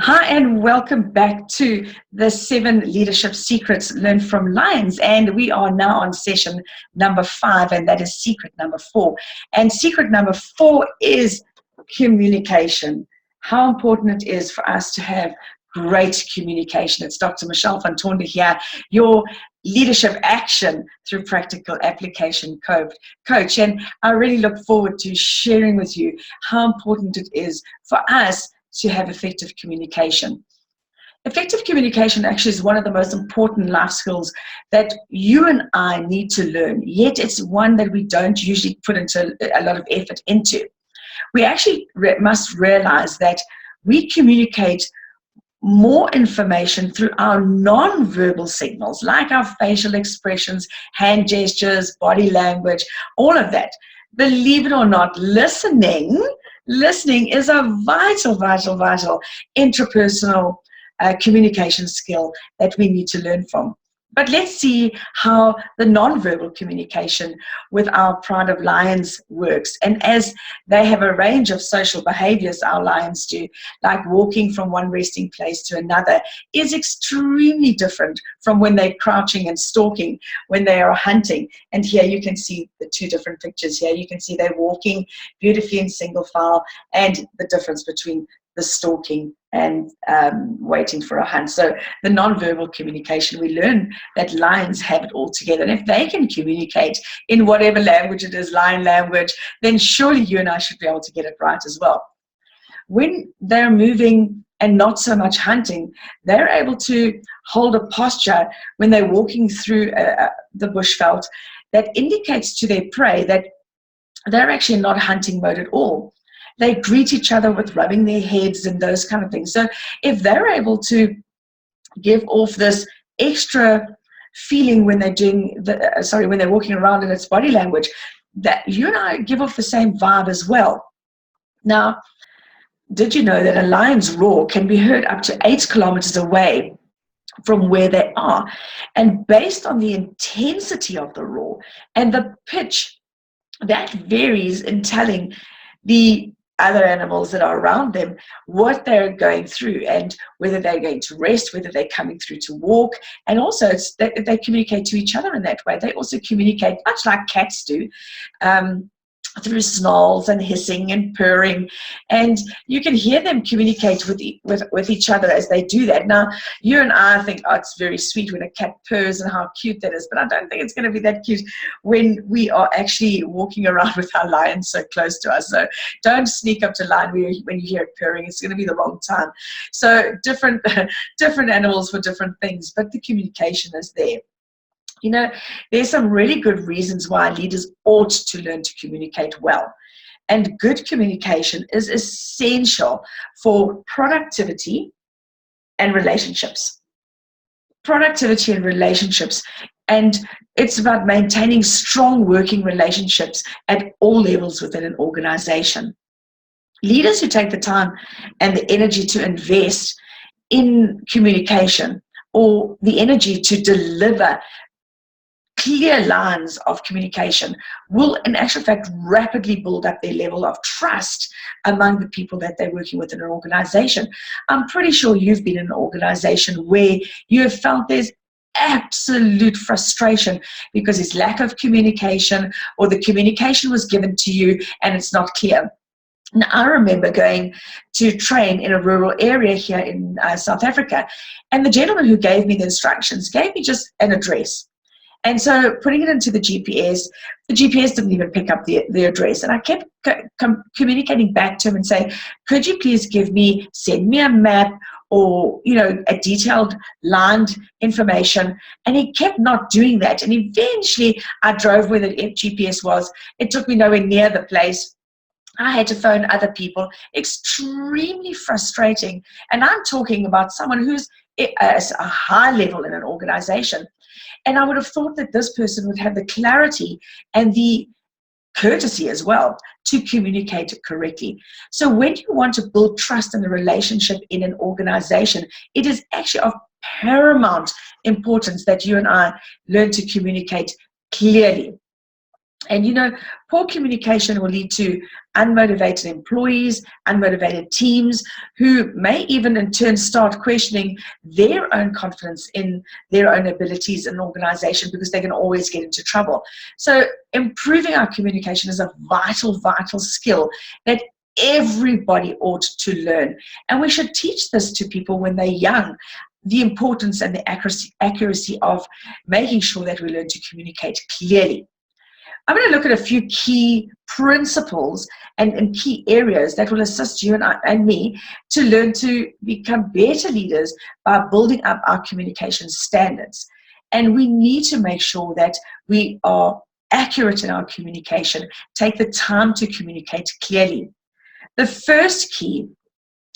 Hi, and welcome back to the 7 Leadership Secrets Learned from Lions. And we are now on session number 5, and that is secret number 4. And secret number 4 is communication. How important it is for us to have great communication. It's Dr. Michelle van Tonder here, your leadership action through practical application coach. And I really look forward to sharing with you how important it is for us to have effective communication. Effective communication actually is one of the most important life skills that you and I need to learn, yet it's one that we don't usually put into a lot of effort into. We actually must realize that we communicate more information through our non-verbal signals, like our facial expressions, hand gestures, body language, all of that. Believe it or not, listening is a vital interpersonal communication skill that we need to learn from. But let's see how the nonverbal communication with our Pride of Lions works. And as they have a range of social behaviors, our lions do, like walking from one resting place to another, is extremely different from when they're crouching and stalking, when they are hunting. And here you can see the two different pictures here. You can see they're walking beautifully in single file, and the difference between the stalking and waiting for a hunt. So the nonverbal communication, we learn that lions have it all together. And if they can communicate in whatever language it is, lion language, then surely you and I should be able to get it right as well. When they're moving and not so much hunting, they're able to hold a posture when they're walking through the bushveld that indicates to their prey that they're actually not hunting mode at all. They greet each other with rubbing their heads and those kind of things. So if they're able to give off this extra feeling when they're doing when they're walking around in its body language, that you and I give off the same vibe as well. Now, did you know that a lion's roar can be heard up to 8 kilometers away from where they are? And based on the intensity of the roar and the pitch, that varies in telling the other animals that are around them what they're going through and whether they're going to rest, whether they're coming through to walk. And also they communicate to each other in that way. They also communicate much like cats do, through snarls and hissing and purring, and you can hear them communicate with each other as they do that. Now, you and I think, oh, it's very sweet when a cat purrs and how cute that is, but I don't think it's going to be that cute when we are actually walking around with our lion so close to us. So don't sneak up to lion when you hear it purring. It's going to be the wrong time. So different animals for different things, but the communication is there. You know, there's some really good reasons why leaders ought to learn to communicate well. And good communication is essential for productivity and relationships. Productivity and relationships. And it's about maintaining strong working relationships at all levels within an organization. Leaders who take the time and the energy to invest in communication, or the energy to deliver clear lines of communication, will in actual fact rapidly build up their level of trust among the people that they're working with in an organization. I'm pretty sure you've been in an organization where you have felt there's absolute frustration because there's lack of communication, or the communication was given to you and it's not clear. Now, I remember going to train in a rural area here in South Africa, and the gentleman who gave me the instructions gave me just an address. And so putting it into the GPS didn't even pick up the address. And I kept communicating back to him and saying, could you please send me a map, or, a detailed lined information? And he kept not doing that. And eventually I drove where the GPS was. It took me nowhere near the place. I had to phone other people. Extremely frustrating. And I'm talking about someone who's at a high level in an organization. And I would have thought that this person would have the clarity and the courtesy as well to communicate it correctly. So when you want to build trust in the relationship in an organization, it is actually of paramount importance that you and I learn to communicate clearly. And poor communication will lead to unmotivated employees, unmotivated teams, who may even in turn start questioning their own confidence in their own abilities in an organization, because they can always get into trouble. So improving our communication is a vital, vital skill that everybody ought to learn. And we should teach this to people when they're young, the importance and the accuracy of making sure that we learn to communicate clearly. I'm going to look at a few key principles and key areas that will assist you and me to learn to become better leaders by building up our communication standards. And we need to make sure that we are accurate in our communication, take the time to communicate clearly. The first key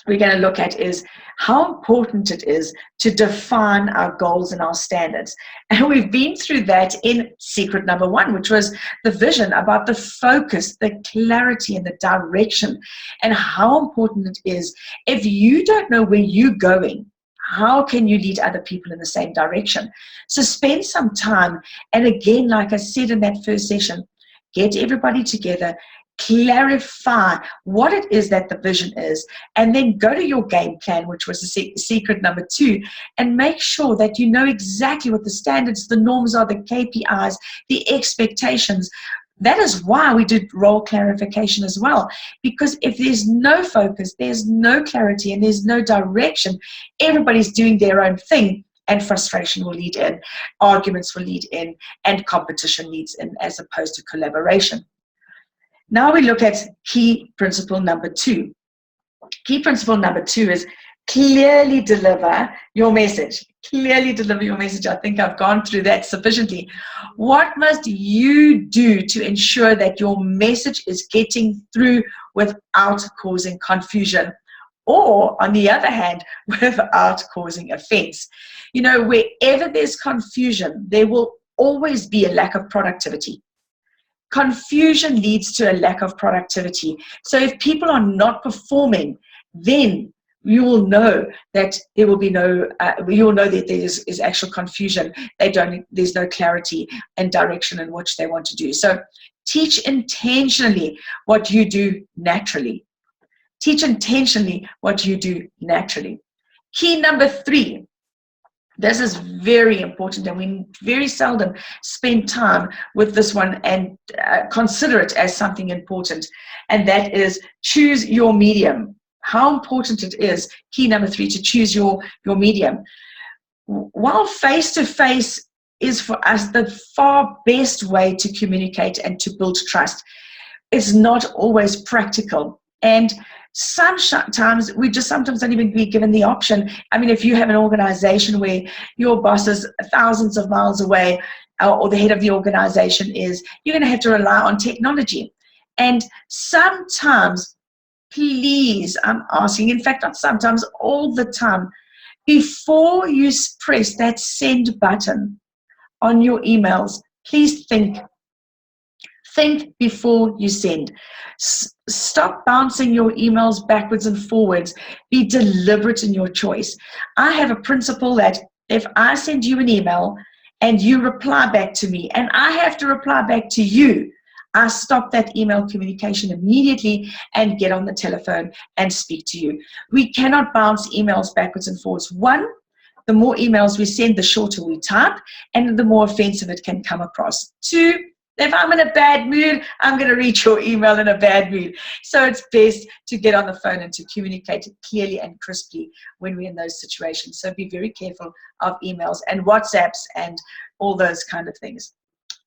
we're going to look at is how important it is to define our goals and our standards. And we've been through that in secret number 1, which was the vision, about the focus, the clarity, and the direction, and how important it is. If you don't know where you're going, how can you lead other people in the same direction? So spend some time, and again, like I said in that first session, get everybody together, clarify what it is that the vision is, and then go to your game plan, which was the secret number 2, and make sure that you know exactly what the standards, the norms are, the KPIs, the expectations. That is why we did role clarification as well, because if there's no focus, there's no clarity, and there's no direction, everybody's doing their own thing, and frustration will lead in, arguments will lead in, and competition leads in, as opposed to collaboration. Now we look at key principle number 2. Key principle number 2 is clearly deliver your message. Clearly deliver your message. I think I've gone through that sufficiently. What must you do to ensure that your message is getting through without causing confusion? Or, on the other hand, without causing offense? Wherever there's confusion, there will always be a lack of productivity. Confusion leads to a lack of productivity. So if people are not performing, then you will know that there will be you will know that there is actual confusion. There's no clarity and direction in which they want to do. So teach intentionally what you do naturally. Teach intentionally what you do naturally. Key number 3. This is very important, and we very seldom spend time with this one and consider it as something important, and that is choose your medium. How important it is, key number 3, to choose your medium. While face-to-face is for us the far best way to communicate and to build trust, it's not always practical. And sometimes we just sometimes don't even be given the option. I mean, if you have an organization where your boss is thousands of miles away, or the head of the organization is, you're going to have to rely on technology. And sometimes, please, I'm asking, in fact, not sometimes, all the time, before you press that send button on your emails, please think. Think before you send. Stop bouncing your emails backwards and forwards. Be deliberate in your choice. I have a principle that if I send you an email and you reply back to me, and I have to reply back to you, I stop that email communication immediately and get on the telephone and speak to you. We cannot bounce emails backwards and forwards. 1, the more emails we send, the shorter we type, and the more offensive it can come across. 2, if I'm in a bad mood, I'm going to read your email in a bad mood. So it's best to get on the phone and to communicate clearly and crisply when we're in those situations. So be very careful of emails and WhatsApps and all those kind of things.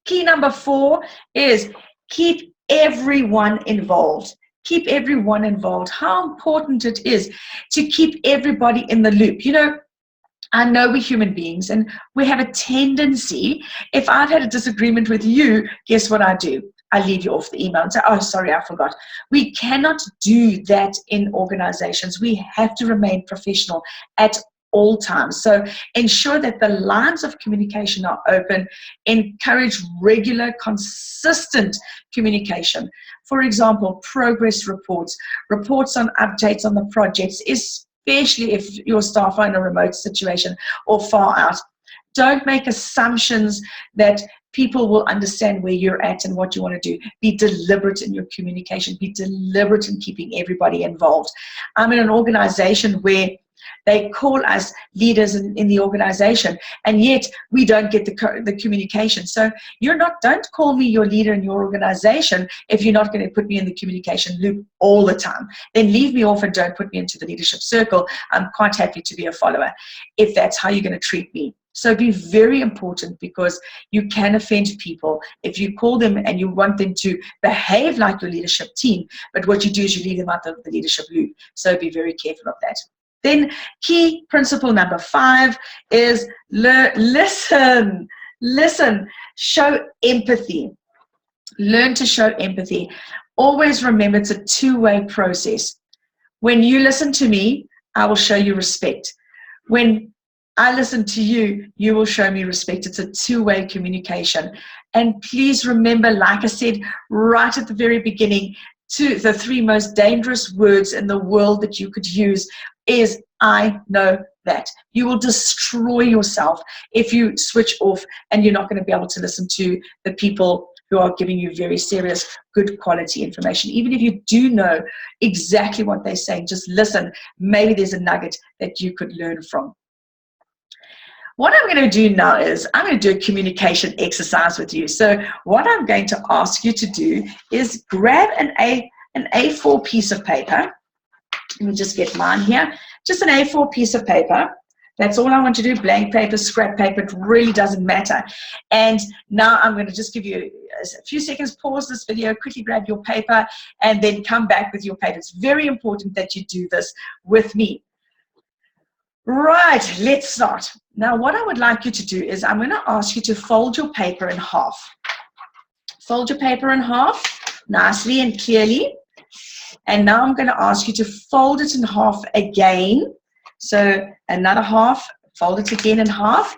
Key number 4 is keep everyone involved. Keep everyone involved. How important it is to keep everybody in the loop. I know we're human beings, and we have a tendency, if I've had a disagreement with you, guess what I do? I leave you off the email and say, oh, sorry, I forgot. We cannot do that in organizations. We have to remain professional at all times. So ensure that the lines of communication are open. Encourage regular, consistent communication. For example, progress reports, reports on updates on the projects, especially if your staff are in a remote situation or far out. Don't make assumptions that people will understand where you're at and what you want to do. Be deliberate in your communication. Be deliberate in keeping everybody involved. I'm in an organization where they call us leaders in the organization, and yet we don't get the communication. So don't call me your leader in your organization if you're not going to put me in the communication loop all the time. Then leave me off and don't put me into the leadership circle. I'm quite happy to be a follower if that's how you're going to treat me. So be very important, because you can offend people if you call them and you want them to behave like your leadership team, but what you do is you leave them out of the leadership loop. So be very careful of that. Then key principle number 5 is listen. Listen. Show empathy. Learn to show empathy. Always remember it's a two-way process. When you listen to me, I will show you respect. When I listen to you, you will show me respect. It's a two-way communication. And please remember, like I said right at the very beginning, the 3 most dangerous words in the world that you could use is I know that. You will destroy yourself if you switch off and you're not going to be able to listen to the people who are giving you very serious, good quality information. Even if you do know exactly what they're saying, just listen. Maybe there's a nugget that you could learn from. What I'm going to do now is I'm going to do a communication exercise with you. So what I'm going to ask you to do is grab an A4 piece of paper. Let me just get mine here. Just an A4 piece of paper. That's all I want to do. Blank paper, scrap paper, it really doesn't matter. And now I'm going to just give you a few seconds, pause this video, quickly grab your paper, and then come back with your paper. It's very important that you do this with me. Right, let's start. Now, what I would like you to do is I'm going to ask you to fold your paper in half. Fold your paper in half nicely and clearly. And now I'm going to ask you to fold it in half again. So another half, fold it again in half.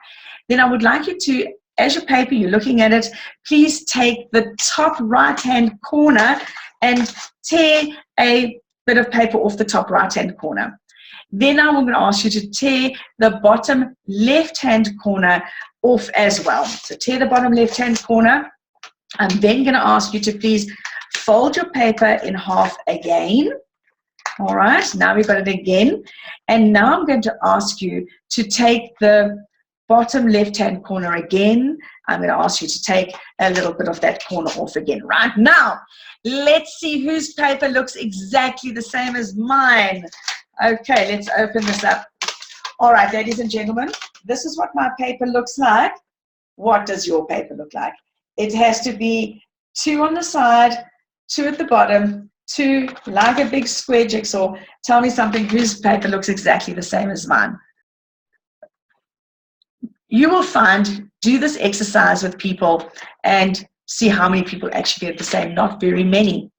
Then I would like you to, as your paper, you're looking at it, please take the top right-hand corner and tear a bit of paper off the top right-hand corner. Then I'm going to ask you to tear the bottom left-hand corner off as well. So tear the bottom left-hand corner. I'm then going to ask you to please fold your paper in half again. All right, now we've got it again. And now I'm going to ask you to take the bottom left-hand corner again. I'm going to ask you to take a little bit of that corner off again. Right now, let's see whose paper looks exactly the same as mine. Okay, let's open this up. All right, ladies and gentlemen, this is what my paper looks like. What does your paper look like? It has to be 2 on the side, 2 at the bottom, 2 like a big square jigsaw. Tell me something whose paper looks exactly the same as mine. You will find, do this exercise with people and see how many people actually get the same. Not very many.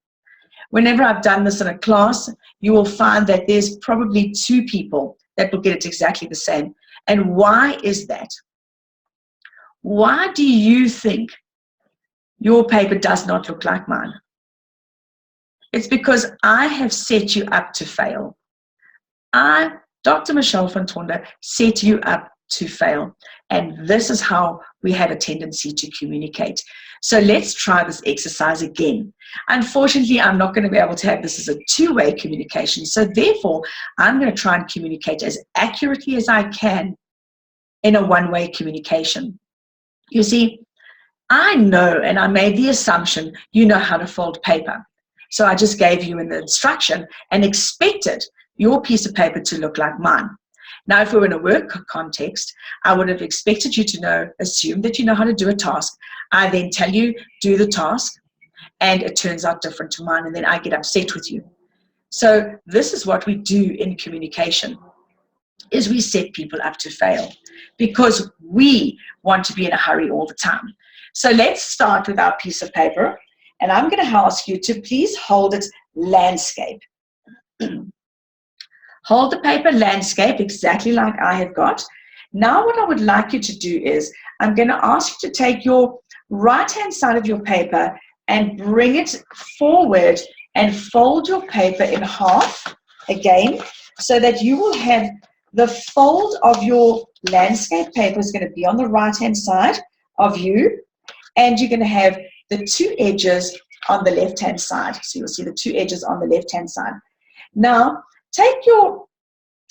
Whenever I've done this in a class, you will find that there's probably 2 people that will get it exactly the same. And why is that? Why do you think your paper does not look like mine? It's because I have set you up to fail. I, Dr. Michelle van Tonder, set you up to fail. And this is how we have a tendency to communicate. So let's try this exercise again. Unfortunately, I'm not going to be able to have this as a 2-way communication. So therefore, I'm going to try and communicate as accurately as I can in a 1-way communication. You see, I know, and I made the assumption, you know how to fold paper. So I just gave you an instruction and expected your piece of paper to look like mine. Now, if we were in a work context, I would have expected you to assume that you know how to do a task. I then tell you, do the task, and it turns out different to mine, and then I get upset with you. So this is what we do in communication, is we set people up to fail because we want to be in a hurry all the time. So let's start with our piece of paper, and I'm going to ask you to please hold it landscape. Hold the paper landscape exactly like I have got. Now what I would like you to do is I'm going to ask you to take your right-hand side of your paper and bring it forward and fold your paper in half again so that you will have the fold of your landscape paper is going to be on the right-hand side of you. and you're going to have the two edges on the left-hand side. So you'll see the two edges on the left-hand side. Now, take your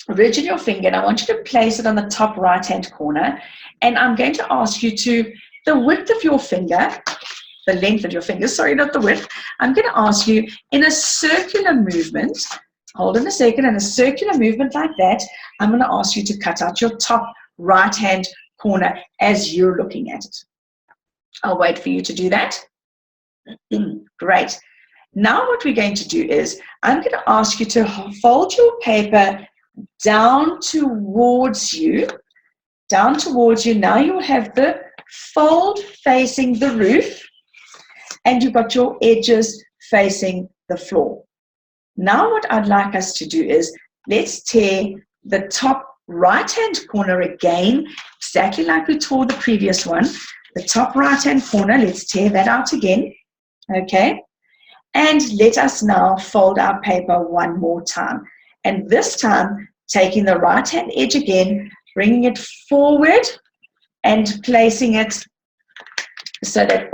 ridge in your finger, and I want you to place it on the top right-hand corner, and I'm going to ask you to, the width of your finger, the length of your finger, sorry, not the width, I'm going to ask you in a circular movement, hold on a second, in a circular movement like that, I'm going to ask you to cut out your top right-hand corner as you're looking at it. I'll wait for you to do that. Great. Now what we're going to do is, I'm going to ask you to fold your paper down towards you. Now you'll have the fold facing the roof, and you've got your edges facing the floor. Now what I'd like us to do is, let's tear the top right-hand corner again, exactly like we tore the previous one. The top right-hand corner, let's tear that out again, okay? And let us now fold our paper one more time. And this time, taking the right-hand edge again, bringing it forward and placing it so that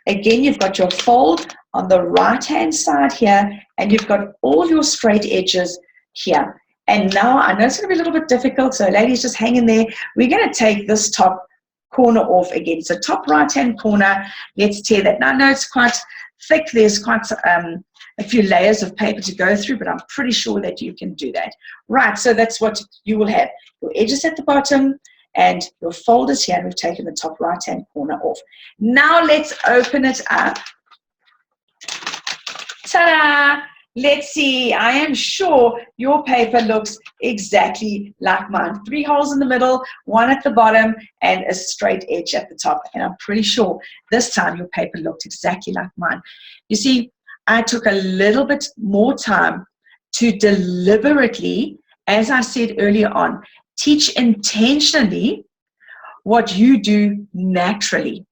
again, you've got your fold on the right-hand side here, and you've got all your straight edges here. And now, I know it's going to be a little bit difficult, so ladies, just hang in there. We're going to take this top corner off again. So top right-hand corner, let's tear that. Now, I know it's quite thick. There's quite a few layers of paper to go through, but I'm pretty sure that you can do that. Right, so that's what you will have. Your edges at the bottom and your folders here, and we've taken the top right-hand corner off. Now let's open it up. Ta-da! Let's see, I am sure your paper looks exactly like mine. 3 holes in the middle, 1 at the bottom, and a straight edge at the top. And I'm pretty sure this time your paper looked exactly like mine. You see, I took a little bit more time to deliberately, as I said earlier on, teach intentionally what you do naturally.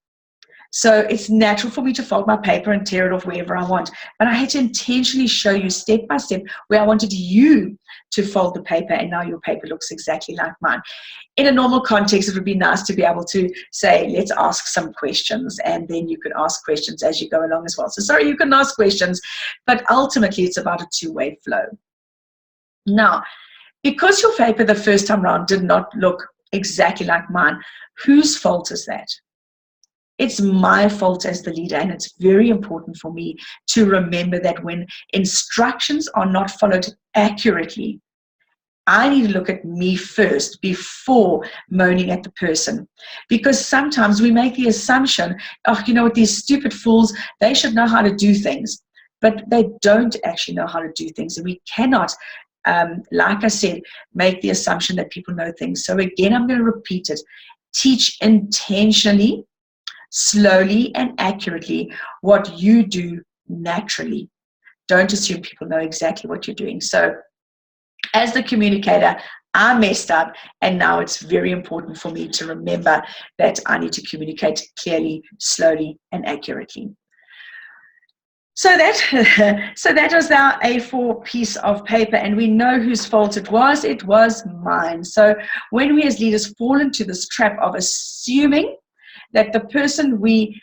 So it's natural for me to fold my paper and tear it off wherever I want. But I had to intentionally show you step by step where I wanted you to fold the paper, and now your paper looks exactly like mine. In a normal context, it would be nice to be able to say, let's ask some questions, and then you can ask questions as you go along as well. So sorry, you can ask questions, but ultimately it's about a two-way flow. Now, because your paper the first time around did not look exactly like mine, whose fault is that? It's my fault as the leader, and it's very important for me to remember that when instructions are not followed accurately, I need to look at me first before moaning at the person. Because sometimes we make the assumption, oh, you know what, these stupid fools, they should know how to do things. But they don't actually know how to do things, and we cannot, like I said, make the assumption that people know things. So again, I'm going to repeat it. Teach intentionally, slowly and accurately what you do naturally. Don't assume people know exactly what you're doing. So as the communicator, I messed up, and now it's very important for me to remember that I need to communicate clearly, slowly and accurately. So that was our A4 piece of paper, and we know whose fault it was. It was mine. So when we as leaders fall into this trap of assuming that the person we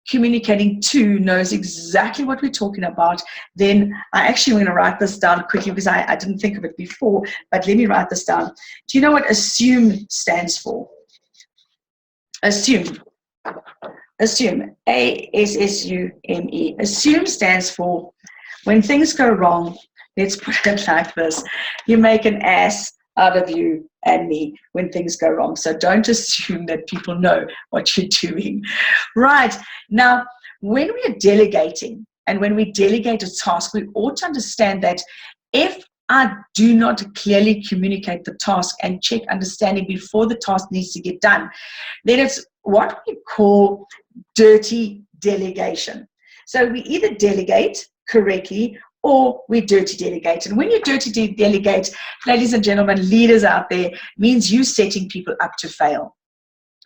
communicating to knows exactly what we're talking about, then I actually want to write this down quickly because I didn't think of it before, but let me write this down. Do you know what assume stands for? Assume. Assume. A-S-S-U-M-E. Assume stands for when things go wrong, let's put it like this, you make an ass out of you and me when things go wrong. So don't assume that people know what you're doing. Right. Now, when we are delegating and when we delegate a task, we ought to understand that if I do not clearly communicate the task and check understanding before the task needs to get done, then it's what we call dirty delegation. So we either delegate correctly or we dirty delegate. And when you dirty delegate, ladies and gentlemen, leaders out there, means you setting people up to fail.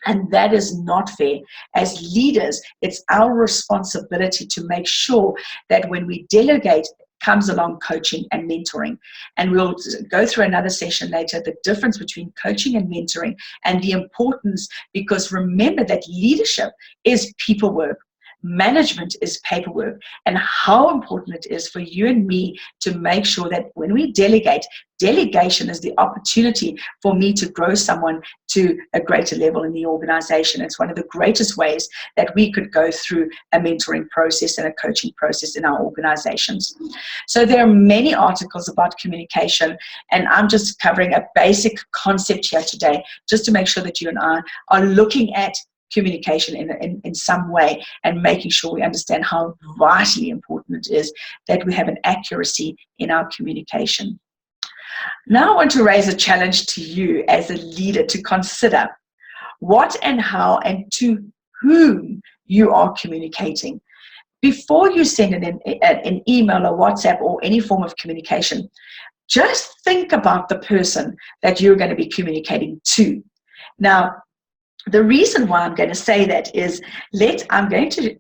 And that is not fair. As leaders, it's our responsibility to make sure that when we delegate comes along coaching and mentoring. And we'll go through another session later, the difference between coaching and mentoring and the importance, because remember that leadership is people work. Management is paperwork, and how important it is for you and me to make sure that when we delegate, delegation is the opportunity for me to grow someone to a greater level in the organization. It's one of the greatest ways that we could go through a mentoring process and a coaching process in our organizations. So there are many articles about communication, and I'm just covering a basic concept here today, just to make sure that you and I are looking at communication in some way and making sure we understand how vitally important it is that we have an accuracy in our communication. Now I want to raise a challenge to you as a leader to consider what and how and to whom you are communicating. Before you send an email or WhatsApp or any form of communication, just think about the person that you're going to be communicating to. Now, the reason why I'm going to say that is, I'm going to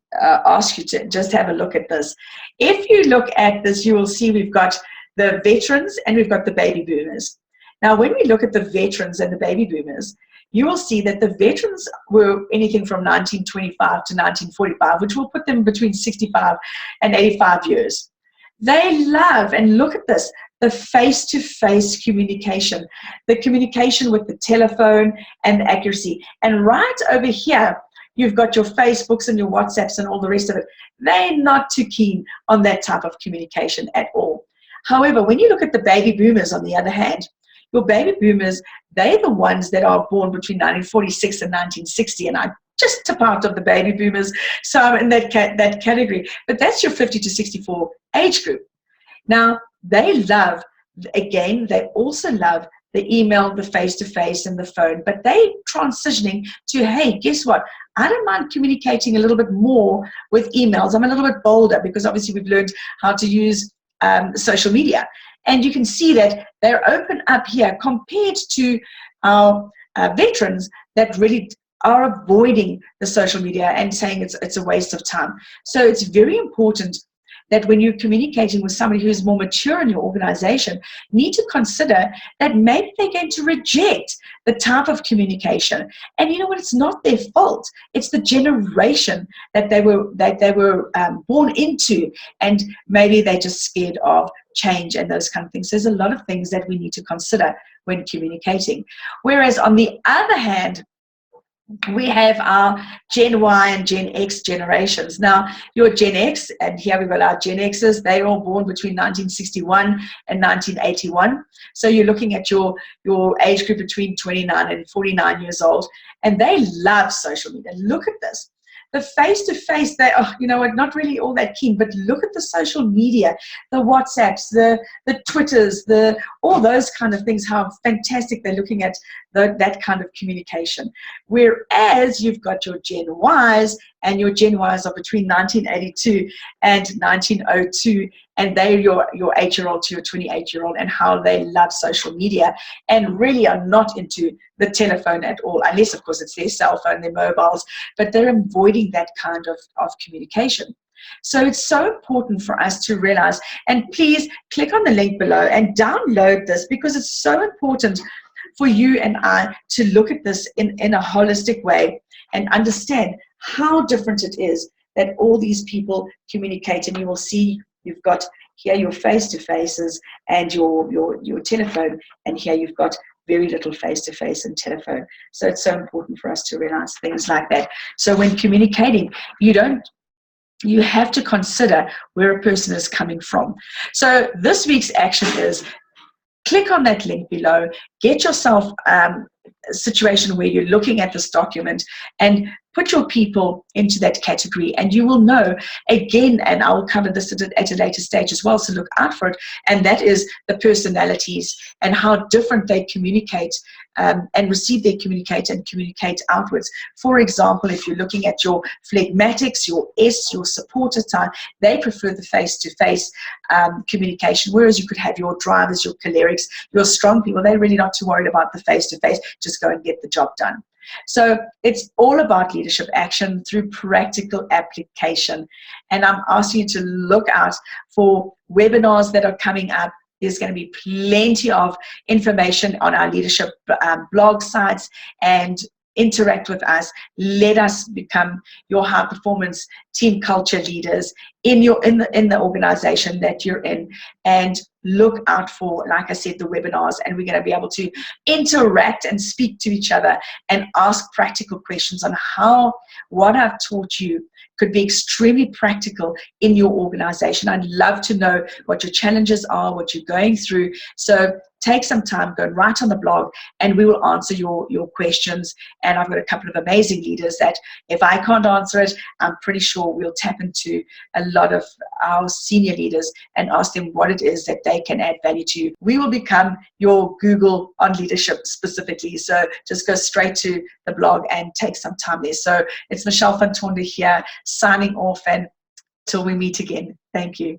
ask you to just have a look at this. If you look at this, you will see we've got the veterans and we've got the baby boomers. Now, when we look at the veterans and the baby boomers, you will see that the veterans were anything from 1925 to 1945, which will put them between 65 and 85 years. They love, and look at this, the face-to-face communication, the communication with the telephone and the accuracy. And right over here, you've got your Facebooks and your WhatsApps and all the rest of it. They're not too keen on that type of communication at all. However, when you look at the baby boomers, on the other hand, your baby boomers, they're the ones that are born between 1946 and 1960, and I just a part of the baby boomers, so I'm in that category. But that's your 50 to 64 age group. Now, they love, again, they also love the email, the face-to-face, and the phone, but they're transitioning to, hey, guess what? I don't mind communicating a little bit more with emails. I'm a little bit bolder because obviously we've learned how to use social media. And you can see that they're open up here compared to our veterans that really are avoiding the social media and saying it's a waste of time. So it's very important that when you're communicating with somebody who is more mature in your organization, need to consider that maybe they're going to reject the type of communication. And you know what? It's not their fault. It's the generation that they were born into, and maybe they're just scared of change and those kind of things. There's a lot of things that we need to consider when communicating. Whereas on the other hand, we have our Gen Y and Gen X generations. Now, your Gen X, and here we've got our Gen Xers, they're all born between 1961 and 1981. So you're looking at your age group between 29 and 49 years old, and they love social media. Look at this. The face-to-face, they are, you know what, not really all that keen, but look at the social media, the WhatsApps, the Twitters, all those kind of things, how fantastic they're looking at that kind of communication. Whereas you've got your Gen Ys, and your Gen Ys are between 1982 and 1902, and they're your 8-year-old to your 28-year-old, and how they love social media and really are not into the telephone at all, unless, of course, it's their cell phone, their mobiles, but they're avoiding that kind of communication. So it's so important for us to realize, and please click on the link below and download this, because it's so important for you and I to look at this in a holistic way and understand how different it is that all these people communicate. And you will see you've got here your face-to-faces and your telephone, and here you've got very little face-to-face and telephone. So it's so important for us to realize things like that. So when communicating, you have to consider where a person is coming from. So this week's action is, click on that link below, get yourself a situation where you're looking at this document and put your people into that category, and you will know, again, and I will cover this at a later stage as well, so look out for it, and that is the personalities and how different they communicate and receive their communicate and communicate outwards. For example, if you're looking at your phlegmatics, your S, your supporter type, they prefer the face-to-face communication, whereas you could have your drivers, your cholerics, your strong people, they're really not too worried about the face-to-face, just go and get the job done. So it's all about leadership action through practical application. And I'm asking you to look out for webinars that are coming up. There's going to be plenty of information on our leadership blog sites, and interact with us. Let us become your high performance team culture leaders in the organization that you're in. And look out for, like I said, the webinars, and we're going to be able to interact and speak to each other and ask practical questions on how what I've taught you could be extremely practical in your organization. I'd love to know what your challenges are, what you're going through. So take some time, go and write on the blog, and we will answer your questions. And I've got a couple of amazing leaders that if I can't answer it, I'm pretty sure we'll tap into a lot of our senior leaders and ask them what it is that they can add value to you. We will become your Google on leadership specifically. So just go straight to the blog and take some time there. So it's Michelle van Tonder here, signing off, and till we meet again. Thank you.